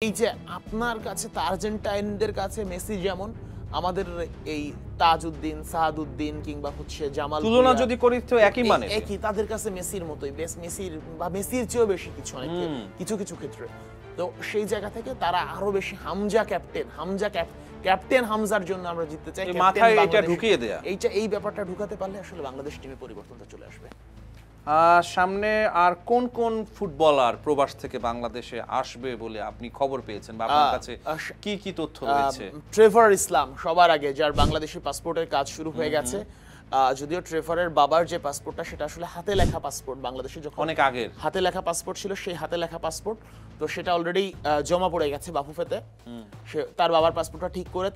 এই যে আপনার কাছে আর্জেন্টাইনদের কাছে মেসি যেমন আমাদের এই তাজউদ্দিন সাহাদউদ্দিন কিংবা হচ্ছে জামাল তুলনা যদি করি তো একই মানে একই তাদের কাছে মেসির মতোই মেসির বা মেসির চেয়েও বেশি কিছু অনেক কিছু কিছু ক্ষেত্রে তো সেই জায়গা থেকে তারা আরো বেশি ক্যাপ্টেন হামজার জন্য আমরা জিততে চাই মাথায় এটা ঢুকিয়ে দেয়া এই ব্যাপারটা ঢুকাতে পারলে আসলে বাংলাদেশ টিমে পরিবর্তনটা চলে আসবে। সামনে আর কোন কোন ফুটবলার প্রবাস থেকে বাংলাদেশে আসবে বলে আপনি খবর পেয়েছেন বা আপনার কাছে কি কি তথ্য রয়েছে? ট্রেভার ইসলাম সবার আগে, যার বাংলাদেশি পাসপোর্টের কাজ শুরু হয়ে গেছে। যদিও ট্রেভারের বাবার যে পাসপোর্টটা সেটা আসলে হাতে লেখা পাসপোর্ট, বাংলাদেশে যখন অনেক আগের হাতে লেখা পাসপোর্ট ছিল সেই হাতে লেখা পাসপোর্ট, তো সেটা অলরেডি জমা পড়ে গেছে বাফুফেতে। সে তার বাবার পাসপোর্টটা ঠিক করে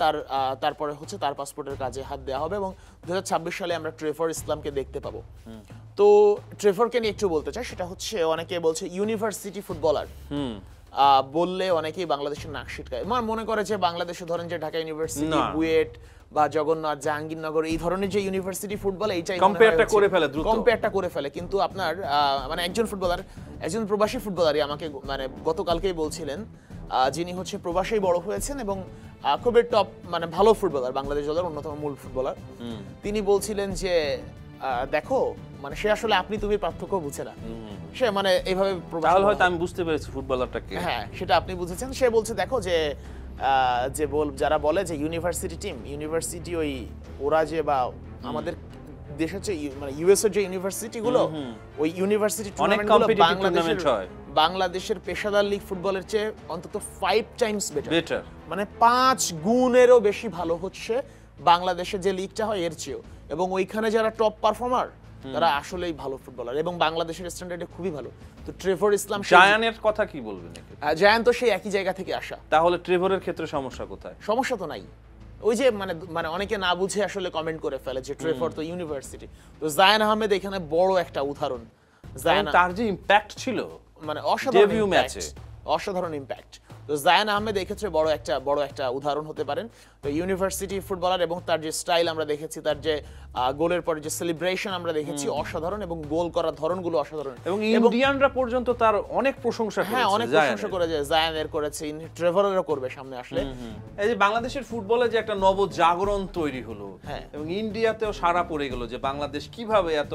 তারপরে হচ্ছে তার পাসপোর্টের কাজে হাত দেওয়া হবে এবং 2026 সালে আমরা ট্রেভার ইসলামকে দেখতে পাবো। তো ট্রেভারকে নিয়ে একটু বলতে চাই, সেটা হচ্ছে অনেকে বলছে ইউনিভার্সিটি ফুটবলার বললে অনেকেই বাংলাদেশের নাক সিটকায়, মনে করে যে বাংলাদেশে ধরেন যে ঢাকা ইউনিভার্সিটি, বুয়েট বা জগন্নাথ, জাহাঙ্গীরনগর এই ধরনের যে ইউনিভার্সিটি ফুটবল এইটাই কম্পেয়ারটা করে ফেলে। কিন্তু আপনার মানে একজন প্রবাসী ফুটবলারই আমাকে মানে গতকালকেই বলছিলেন, যিনি হচ্ছে প্রবাসেই বড় হয়েছেন এবং খুবই টপ মানে ভালো ফুটবলার, বাংলাদেশ দলের অন্যতম মূল ফুটবলার, তিনি বলছিলেন যে দেখো মানে সে আসলে আপনি তুমি পার্থক্য বুঝে না। সে মানে এইভাবে তাহলে হয়তো আমি বুঝতে পেরেছি ফুটবলারটাকে, হ্যাঁ সেটা আপনি বুঝেছেন। সে বলছে দেখো যে যারা বলে যে ইউনিভার্সিটি টিম, ইউনিভার্সিটি ওই ওরা যে বা আমাদের দেশের যে মানে ইউএস এর যে ইউনিভার্সিটি গুলো, ওই ইউনিভার্সিটি টুর্নামেন্টগুলো বাংলাদেশের পেশাদার লিগ ফুটবলের চেয়ে অন্তত 5 টাইমস বেটার, মানে 5 গুণেরও বেশি ভালো হচ্ছে বাংলাদেশে যে লিগটা হয় এর চেয়েও। এবং ওইখানে যারা টপ পারফর্মার তারা আসলেই ভালো ফুটবলার এবং বাংলাদেশের স্ট্যান্ডার্ডে খুবই ভালো। তো ট্রেভার ইসলাম, জায়ানের কথা কি বলবেন? জায়ান তো সেই একই জায়গা থেকে আসা। তাহলে ট্রেভারের ক্ষেত্রে সমস্যা কোথায়? সমস্যা তো নাই, ওই যে মানে অনেকে না বুঝে আসলে কমেন্ট করে ফেলে যে ট্রেভার তো ইউনিভার্সিটি। তো জায়ান আহমেদ এখানে বড় একটা উদাহরণ। জায়ান তার যে ইমপ্যাক্ট ছিল মানে অসাধারণ ইমপ্যাক্ট। তো জায়ান আহমেদ এই ক্ষেত্রে বড় একটা উদাহরণ হতে পারেন। তো ইউনিভার্সিটি ফুটবলার এবং তার যে স্টাইল আমরা দেখেছি, তার যে গোলের পরে যে সেলিব্রেশন আমরা দেখেছি অসাধারণ এবং গোল করার ধরনগুলো অসাধারণ এবং ইন্ডিয়ানরা পর্যন্ত তার অনেক প্রশংসা করেছে। হ্যাঁ, অনেক প্রশংসা করেছে, জায়ানের করেছে, ট্রেভারেরও করবে সামনে আসলে। এই যে বাংলাদেশের ফুটবলে যে একটা নবজাগরণ তৈরি হলো এবং ইন্ডিয়াতেও সাড়া পড়ে গেল যে বাংলাদেশ কিভাবে এত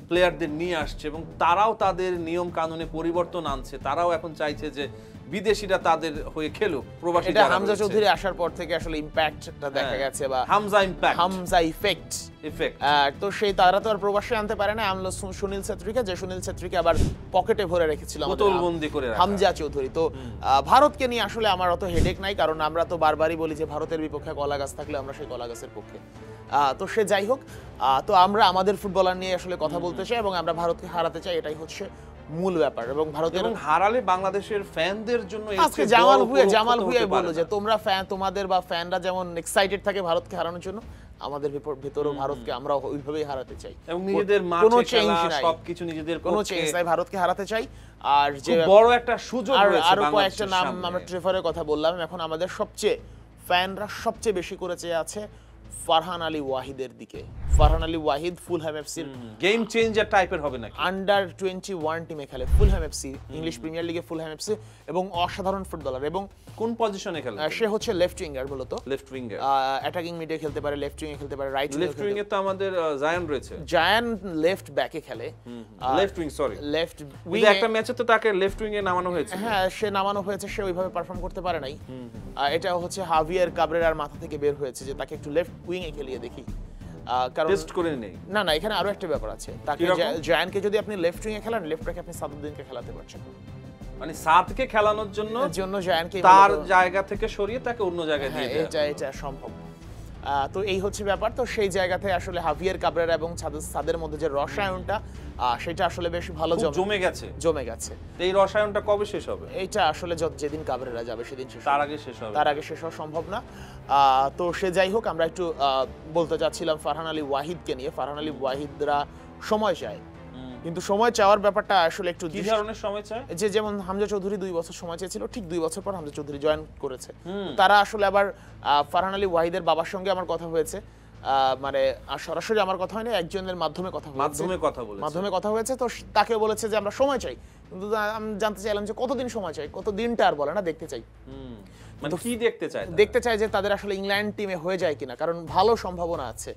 প্লেয়ারদের নিয়ে আসছে এবং তারাও তাদের নিয়ম কানুনে পরিবর্তন আনছে, তারাও এখন চাইছে যে বিদেশিরা তাদের হয়ে খেলুক। প্রবাসী এটা হামজা চৌধুরী আসার পর থেকে আসলে ইমপ্যাক্টটা দেখা গেছে, বা হামজা ইফেক্ট। তো সেই তারা তো আর প্রবাসী আনতে পারে না। আমরা সুনীল ছেত্রীকে আবার পকেটে ভরে রেখেছিল বোতলবন্দি করে হামজা চৌধুরী। তো ভারতকে নিয়ে আসলে আমার অত হেডেক নাই, কারণ আমরা তো বারবারই বলি যে ভারতের বিপক্ষে কলা গাছ থাকলে আমরা সেই কলা গাছের পক্ষে। তো সে যাই হোক, তো আমরা আমাদের ফুটবলার নিয়ে আসলে কথা বলতে চাই এবং আমরা ভারতকে হারাতে চাই, এটাই হচ্ছে মূল ব্যাপার। এবং ভারতের হারালে বাংলাদেশের ফ্যানদের জন্য আজকে জামাল ভুঁইয়া বলল যে তোমরা তোমাদের বা ফ্যানরা যেমন এক্সাইটেড থাকে ভারতকে হারানোর জন্য, আমাদের ভেতরেও ভারতকে আমরা ওইভাবেই হারাতে চাই এবং নিজেদের মাঠে খেলা সবকিছু নিজেদের কোনো চেঞ্জ নাই, ভারতকে হারাতে চাই। আর যে বড় একটা সুযোগ রয়েছে, আরো কয়েকটা নাম আমরা ট্রেভারের কথা বললাম, এখন আমাদের ফ্যানরা সবচেয়ে বেশি করে চেয়ে আছে ফারহান আলী ওয়াহিদের দিকে। ফারহান আলী ওয়াহিদ ফুলহ্যাম এফসির গেম চেঞ্জার টাইপের হবে নাকি? আন্ডার 21 টিমে খেলে ফুলহ্যাম এফসি, ইংলিশ প্রিমিয়ার লিগে ফুলহ্যাম এফসি, এবং অসাধারণ ফুটবলার। এবং কোন পজিশনে খেলে? সে হচ্ছে লেফট উইঙ্গার, মূলত লেফট উইঙ্গার, অ্যাটাকিং মিডে খেলতে পারে, লেফট উইঙ্গে খেলতে পারে, রাইট লেফট উইঙ্গে তো আমাদের জায়ান রয়েছে। জায়ান লেফট ব্যাকে খেলে, লেফট উইং লেফট উইং। একটা ম্যাচে তো তাকে লেফট উইঙ্গে নামানো হয়েছে। হ্যাঁ, সে নামানো হয়েছে, সে ওইভাবে পারফর্ম করতে পারে নাই। এটা হচ্ছে হাভিয়ার কাবরেরার মাথা থেকে বের হয়েছে যে তাকে একটু লেফট উইঙ্গে খেলিয়ে দেখি, কারণ টেস্ট করে নেই। না, এখানে আরো একটা ব্যাপার আছে। তাকে জায়ানকে যদি আপনি লেফট উইঙ্গে খেলান, লেফট ব্যাকে আপনি সাদউদ্দিনকে খেলাতে পারছেন, মানে সাদকে খেলানোর জন্য জায়ানকে তার জায়গা থেকে সরিয়ে তাকে অন্য জায়গায় দিয়ে দেয়া, এটা সম্ভব। তো এই হচ্ছে ব্যাপার। তো সেই জায়গাতে আসলে হাভিয়ার কাবরেরা এবং সাদের মধ্যে যে রসায়নটা, সেটা আসলে বেশ ভালো জমে গেছে। এই রসায়নটা কবে শেষ হবে? এইটা আসলে যেদিন কাবরেরা যাবে সেদিন শেষ, তার আগে শেষ হওয়া সম্ভব না। তো সে যাই হোক, আমরা একটু বলতে চাচ্ছিলাম ফারহান আলী ওয়াহিদকে নিয়ে। ফারহান আলী ওয়াহিদরা সময় চায়, কিন্তু সময় চাওয়ার ব্যাপারটা আসলে একটু কি ধরনের সময় চায়? যে যেমন হামজা চৌধুরী 2 বছর সময় চেয়েছিল, ঠিক 2 বছর পর হামজা চৌধুরী জয়েন করেছে। তারা আসলে আবার ফারহান আলী ওয়াহিদের বাবার সঙ্গে আমার কথা হয়েছে, মানে সরাসরি আমার কথা হয়নি, একজনের মাধ্যমে কথা হয়েছে। মাধ্যমে কথা হয়েছে, তো তাকে বলেছে যে আমরা সময় চাই, কিন্তু আমি জানতে চাইলাম যে কতদিন সময় চাই, কত দিনটা আর বলে না, দেখতে চাই। মানে কি দেখতে চাই? দেখতে চাই যে তাদের আসলে ইংল্যান্ড টিমে হয়ে যায় কিনা, কারণ ভালো সম্ভাবনা আছে।